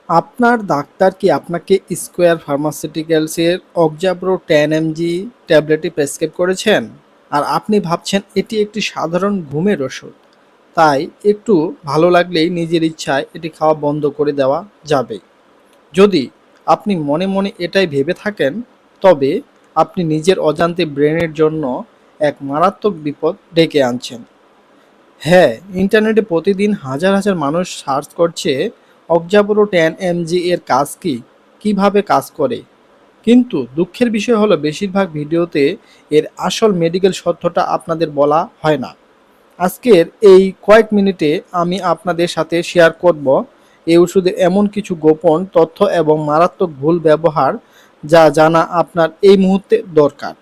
আপনার ডাক্তার কি আপনাকে স্কোয়ার ফার্মাসিউটিক্যালসের অক্সাপ্রো 10 mg ট্যাবলেটটি প্রেসক্রাইব করেছেন? আর আপনি ভাবছেন এটি একটি সাধারণ ঘুমের ওষুধ। তাই একটু ভালো লাগলেই নিজের ইচ্ছায় এটি খাওয়া বন্ধ করে দেওয়া যাবে। যদি আপনি মনে মনে এটাই ভেবে থাকেন, তবে আপনি নিজের অজান্তে ব্রেনের জন্য এক মারাত্মক বিপদ ডেকে আনছেন। হ্যাঁ, ইন্টারনেটে প্রতিদিন হাজার হাজার মানুষ সার্চ করছে অক্সাপ্রো 10 mg এর কাজ কি, কিভাবে কাজ করে। কিন্তু দুঃখের বিষয় হলো বেশিরভাগ ভিডিওতে এর আসল মেডিকেল সত্যটা আপনাদের বলা হয় না। আজকের এই কয়েক মিনিটে আমি আপনাদের সাথে শেয়ার করব এই ওষুধের এমন কিছু গোপন তথ্য এবং মারাত্মক ভুল ব্যবহার যা জানা আপনার এই মুহূর্তে দরকার।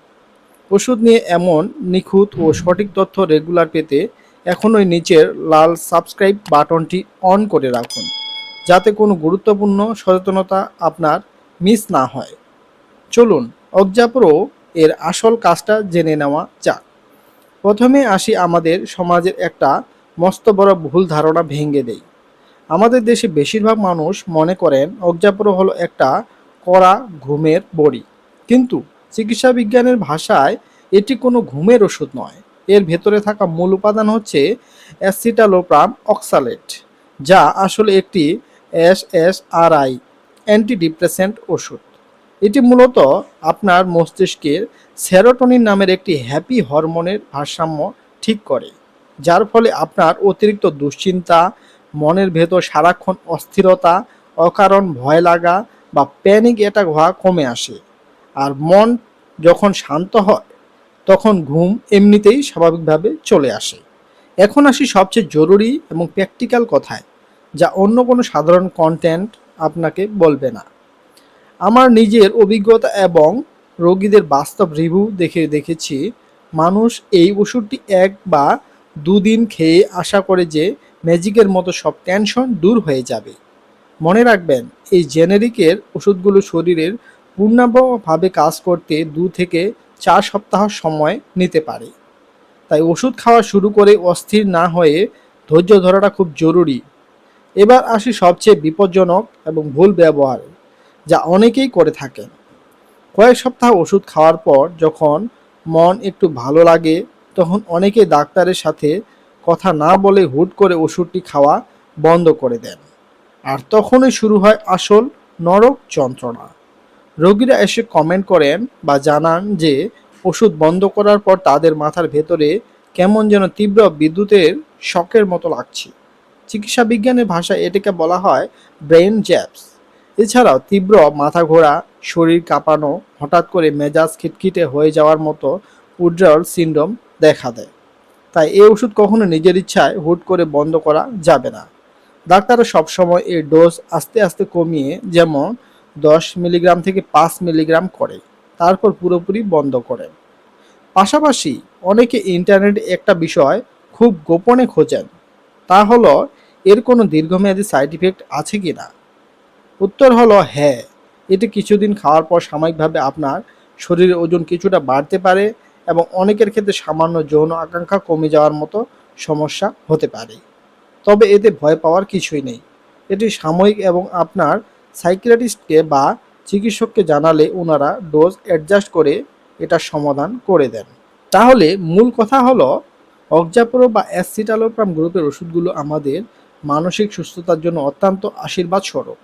ওষুধ নিয়ে এমন নিখুঁত ও সঠিক তথ্য রেগুলার পেতে এখনই নিচের লাল সাবস্ক্রাইব বাটনটি অন করে রাখুন, যাতে কোনো গুরুত্বপূর্ণ সচেতনতা আপনার মিস না হয়। চলুন অক্সাপ্রো এর আসল কাজটা জেনে নেওয়া যাক। প্রথমে আসি আমাদের সমাজের একটা মস্ত বড় ভুল ধারণা ভেঙে দেই। আমাদের দেশে বেশিরভাগ মানুষ মনে করেন অক্সাপ্রো হলো একটা কড়া ঘুমের বড়ি। কিন্তু চিকিৎসা বিজ্ঞানের ভাষায় এটি কোনো ঘুমের ওষুধ নয়। এর ভেতরে থাকা মূল উপাদান হচ্ছে অ্যাসিটালোপ্রাম অক্সালেট, যা আসলে একটি এসএসআরআই অ্যান্টিডিপ্রেসেন্ট ওষুধ। এটি মূলত আপনার মস্তিষ্কের সেরোটোনিন নামের একটি হ্যাপি হরমোনের ভারসাম্য ঠিক করে, যার ফলে আপনার অতিরিক্ত দুশ্চিন্তা, মনের ভেতর সারাক্ষণ অস্থিরতা, অকারণ ভয় লাগা বা প্যানিক অ্যাটাক হওয়া কমে আসে। আর মন যখন শান্ত হয়, তখন ঘুম এমনিতেই স্বাভাবিকভাবে চলে আসে। এখন আসি সবচেয়ে জরুরি এবং প্র্যাকটিক্যাল কথায়, যা অন্য কোনো সাধারণ কন্টেন্ট আপনাকে বলবে না। আমার নিজের অভিজ্ঞতা এবং রোগীদের বাস্তব রিভিউ দেখেছি মানুষ এই ওষুধটি 1 বা 2 দিন খেয়ে আশা করে যে ম্যাজিকের মতো সব টেনশন দূর হয়ে যাবে। মনে রাখবেন, এই জেনেরিকের ওষুধগুলো শরীরের পূর্ণাঙ্গভাবে কাজ করতে 2 থেকে 4 সপ্তাহ সময় নিতে পারে। তাই ওষুধ খাওয়া শুরু করে অস্থির না হয়ে ধৈর্য ধরাটা খুব জরুরি। এবার আসি সবচেয়ে বিপজ্জনক এবং ভুল ব্যবহার, যা অনেকেই করে থাকেন। কয়েক সপ্তাহ ওষুধ খাওয়ার পর যখন মন একটু ভালো লাগে, তখন অনেকে ডাক্তারের সাথে কথা না বলে হুট করে ওষুধটি খাওয়া বন্ধ করে দেন। আর তখনই শুরু হয় আসল নরক যন্ত্রণা। রোগীরা এসে কমেন্ট করেন বা জানান যে ওষুধ বন্ধ করার পর তাদের মাথার ভেতরে কেমন যেন তীব্র বিদ্যুতের শকের মতো লাগছে। চিকিৎসা বিজ্ঞানের ভাষায় এটাকে বলা হয় ব্রেন জ্যাপস। এছাড়াও তীব্র মাথা ঘোরা, শরীর কাঁপানো, হঠাৎ করে মেজাজ খিটখিটে হয়ে যাওয়ার মতো উইথড্রল সিনড্রোম দেখা দেয়। তাই এই ওষুধ কখনো নিজের ইচ্ছায় হুট করে বন্ধ করা যাবে না। ডাক্তাররা সবসময় এর ডোজ আস্তে আস্তে কমিয়ে, যেমন 10 মিলিগ্রাম থেকে 5 মিলিগ্রাম করে, তারপর পুরোপুরি বন্ধ করেন। পাশাপাশি অনেকে ইন্টারনেটে একটা বিষয় খুব গোপনে খোঁজেন, তা হলো এর কোনো দীর্ঘমেয়াদী সাইড ইফেক্ট আছে কি না। উত্তর হলো হ্যাঁ, এটি কিছুদিন খাওয়ার পর সাময়িকভাবে আপনার শরীরের ওজন কিছুটা বাড়তে পারে এবং অনেকের ক্ষেত্রে সামান্য যৌন আকাঙ্ক্ষা কমে যাওয়ার মতো সমস্যা হতে পারে। তবে এতে ভয় পাওয়ার কিছুই নেই। এটি সাময়িক এবং আপনার সাইকিয়াট্রিস্টকে বা চিকিৎসককে জানালে ওনারা ডোজ অ্যাডজাস্ট করে এটার সমাধান করে দেন। তাহলে মূল কথা হলো, অক্সাপ্রো বা অ্যাসিটালোপ্রাম গ্রুপের ওষুধগুলো আমাদের মানসিক সুস্থতার জন্য অত্যন্ত আশীর্বাদ স্বরূপ,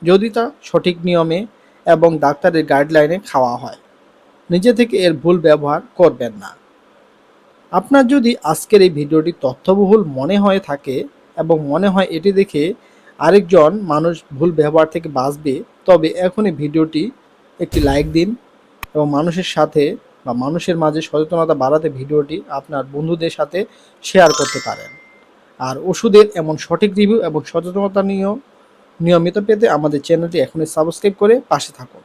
যদি তা সঠিক নিয়মে এবং ডাক্তারের গাইডলাইনে খাওয়া হয়। নিজে থেকে এর ভুল ব্যবহার করবেন না। আপনার যদি আজকের এই ভিডিওটি তথ্যবহুল মনে হয়ে থাকে এবং মনে হয় এটি দেখে আরেকজন মানুষ ভুল ব্যবহার থেকে বাঁচবে, তবে এখনই ভিডিওটি একটি লাইক দিন এবং মানুষের সাথে বা মানুষের মাঝে সচেতনতা বাড়াতে ভিডিওটি আপনার বন্ধুদের সাথে শেয়ার করতে পারেন। আর ওষুধের এমন সঠিক রিভিউ এবং সচেতনতা নিয়মিত পেতে আমাদের চ্যানেলটি এখনই সাবস্ক্রাইব করে পাশে থাকুন।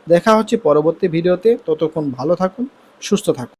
দেখা হচ্ছে পরবর্তী ভিডিওতে। ততক্ষণ ভালো থাকুন, সুস্থ থাকুন।